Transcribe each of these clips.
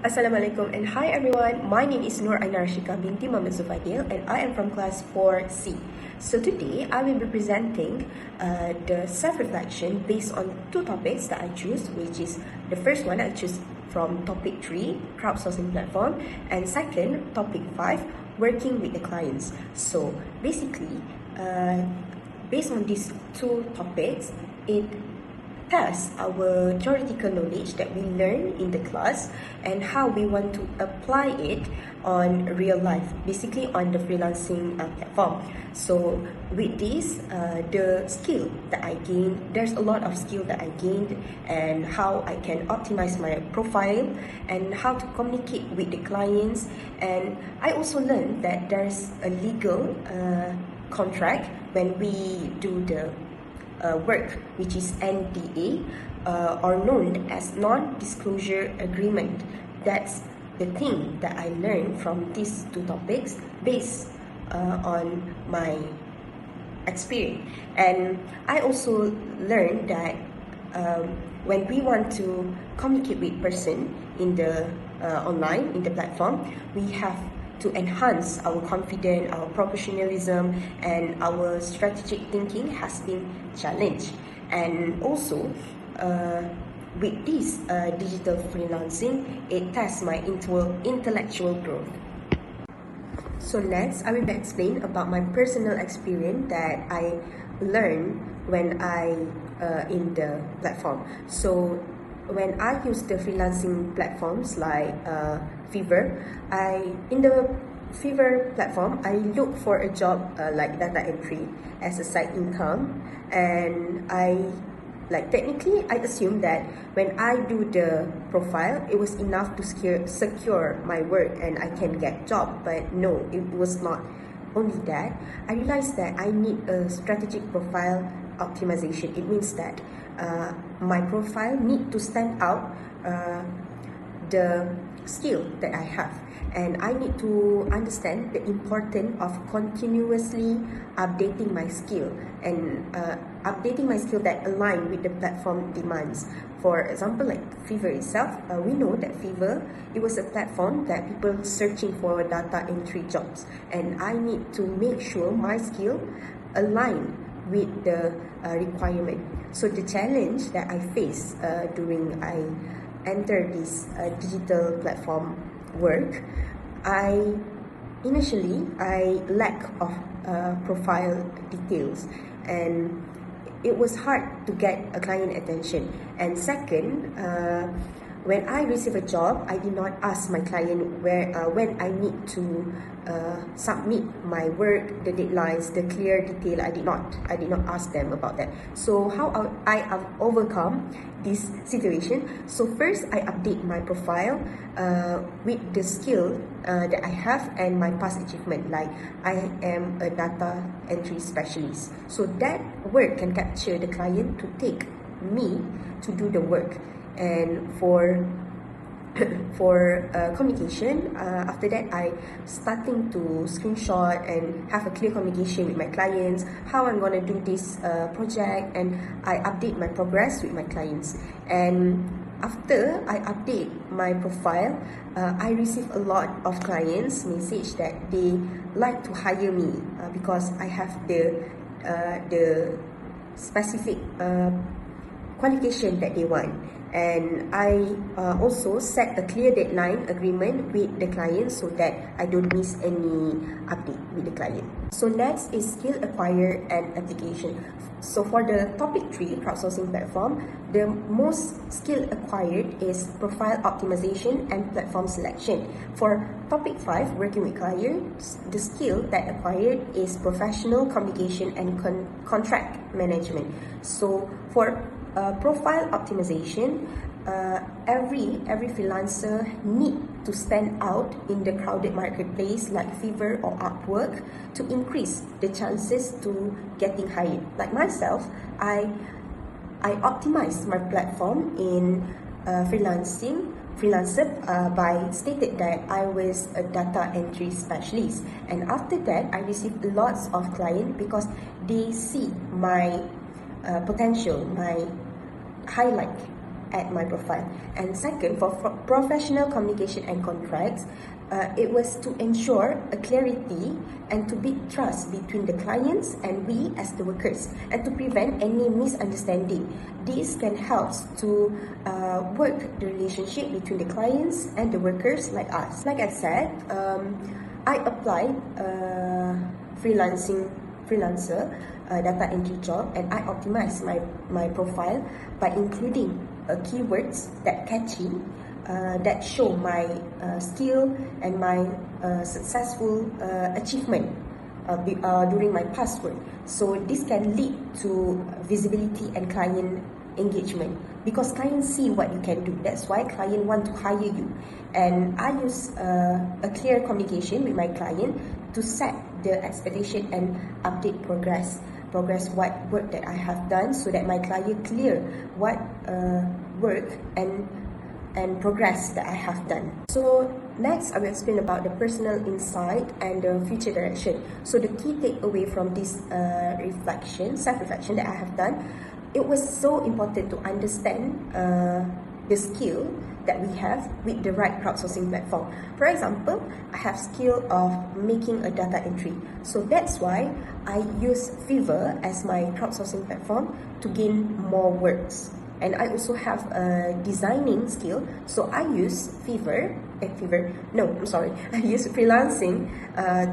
Assalamualaikum and hi everyone. My name is Nuraina Rashiqah binti Muhammad Zubaidil and I am from class 4C. So today I will be presenting the self-reflection based on two topics that I choose, which is the first one I choose from topic 3, crowdsourcing platform, and second, topic 5, working with the clients. So basically, based on these two topics, it tests our theoretical knowledge that we learn in the class and how we want to apply it on real life, basically on the freelancing platform. So with this, the skill that I gained, there's a lot of skill that I gained, and how I can optimize my profile and how to communicate with the clients. And I also learned that there's a legal contract when we do the work, which is NDA, or known as non-disclosure agreement. That's the thing that I learned from these two topics based on my experience. And I also learned that when we want to communicate with person in the online, in the platform, we have to enhance our confidence, our professionalism, and our strategic thinking has been challenged. And also, with this digital freelancing, it tests my intellectual growth. So next, I will explain about my personal experience that I learned when I in the platform. So when I use the freelancing platforms like Fiverr, in the Fiverr platform, I look for a job like data entry as a side income, and technically I assume that when I do the profile, it was enough to secure my work and I can get job. But no, it was not only that. I realized that I need a strategic profile optimization. It means that my profile need to stand out the skill that I have, and I need to understand the importance of continuously updating my skill and updating my skill that align with the platform demands. For example, like Fiverr itself, we know that Fiverr, it was a platform that people searching for data entry jobs, and I need to make sure my skill align with the requirement. So the challenge that I face during I enter this digital platform work, initially I lack of profile details, and it was hard to get a client attention. And second, when I receive a job, I did not ask my client when I need to submit my work, the deadlines, the clear detail. I did not ask them about that. So how I have overcome this situation? So first, I update my profile with the skill that I have and my past achievement. Like I am a data entry specialist, so that work can capture the client to take me to do the work. And for communication, after that I starting to screenshot and have a clear communication with my clients, how I'm gonna do this project, and I update my progress with my clients. And after I update my profile, I receive a lot of clients message that they like to hire me because I have the specific qualification that they want. And I also set a clear deadline agreement with the client so that I don't miss any update with the client. So next is skill acquired and application. So for the topic 3, crowdsourcing platform, the most skill acquired is profile optimization and platform selection. For topic 5, working with clients, the skill that acquired is professional communication and contract management. So for profile optimization, every freelancer need to stand out in the crowded marketplace like Fiverr or Upwork to increase the chances to getting hired. Like myself, I optimize my platform in freelancer by stated that I was a data entry specialist, and after that I received lots of clients because they see my potential, my highlight, add my profile. And second, for professional communication and contracts, it was to ensure a clarity and to build trust between the clients and we as the workers, and to prevent any misunderstanding. This can help to work the relationship between the clients and the workers like us. Like I said, I applied freelancer data entry job, and I optimized my profile by including keywords that catchy, that show my skill and my successful achievement during my past work. So this can lead to visibility and client engagement, because clients see what you can do. That's why client want to hire you. And I use a clear communication with my client to set the expectation and update progress what work that I have done, so that my client clear what work and progress that I have done. So next, I will explain about the personal insight and the future direction. So the key takeaway from this self-reflection that I have done, it was so important to understand the skill that we have with the right crowdsourcing platform. For example, I have skill of making a data entry. So that's why I use Fiverr as my crowdsourcing platform to gain more works. And I also have a designing skill, so I use I use freelancing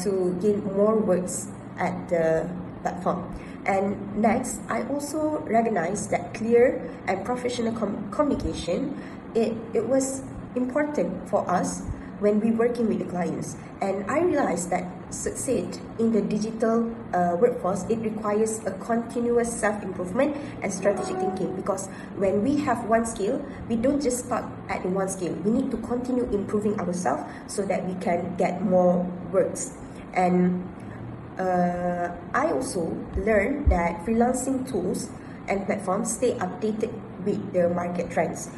to gain more works at the platform. And next, I also recognize that clear and professional communication, it was important for us when we working with the clients. And I realized that succeed in the digital workforce, it requires a continuous self-improvement and strategic thinking, because when we have one skill, we don't just start at one skill. We need to continue improving ourselves so that we can get more works. And I also learned that freelancing tools and platforms stay updated with the market trends.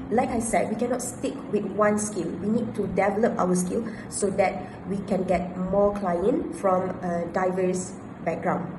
Like I said, we cannot stick with one skill. We need to develop our skill so that we can get more clients from a diverse background.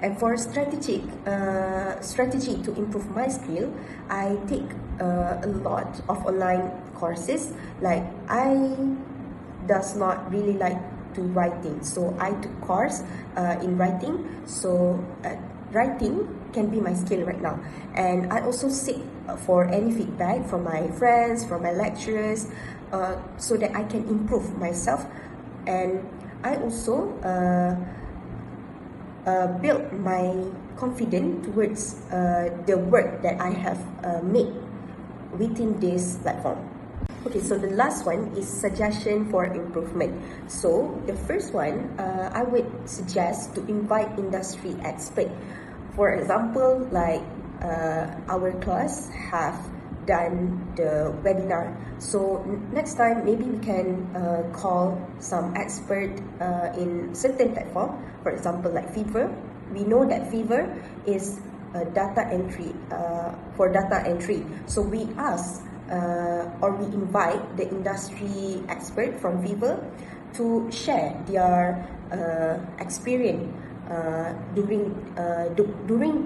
And for strategy to improve my skill, I take a lot of online courses. Like I does not really like to writing, so I took course in writing. So writing can be my skill right now. And I also seek for any feedback from my friends, from my lecturers, so that I can improve myself. And I also build my confidence towards the work that I have made within this platform. Okay, so the last one is suggestion for improvement. So the first one, I would suggest to invite industry experts. For example, like our class have done the webinar. So next time, maybe we can call some expert in certain platform. For example, like Fiverr. We know that Fiverr is data entry for data entry. So we ask or we invite the industry expert from Fiverr to share their experience during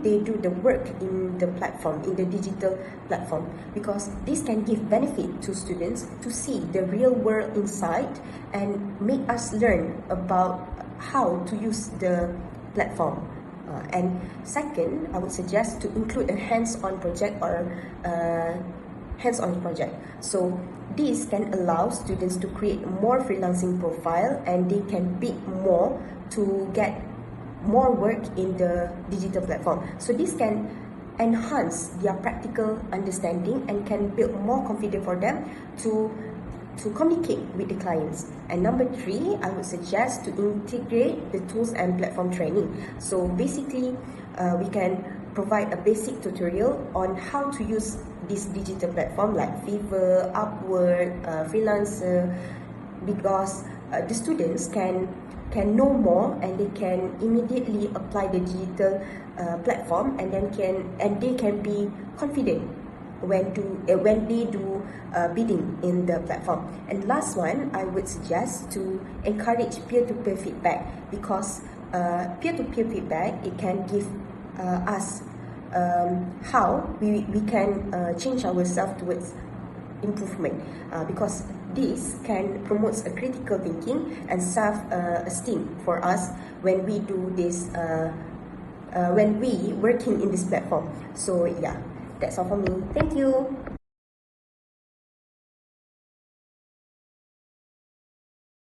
they do the work in the platform, in the digital platform, because this can give benefit to students to see the real world inside and make us learn about how to use the platform. And second, I would suggest to include a hands-on project or hands-on project. So this can allow students to create more freelancing profile, and they can bid more to get more work in the digital platform. So this can enhance their practical understanding and can build more confidence for them to communicate with the clients. And number three, I would suggest to integrate the tools and platform training. So basically, we can provide a basic tutorial on how to use this digital platform like Fiverr, Upwork, Freelancer, because the students can know more and they can immediately apply the digital platform, and they can be confident when they do bidding in the platform. And last one, I would suggest to encourage peer-to-peer feedback, because peer-to-peer feedback, it can give us how we can change ourselves towards improvement, because this can promote a critical thinking and self-esteem for us when we do this, when we working in this platform. So yeah, that's all for me. Thank you.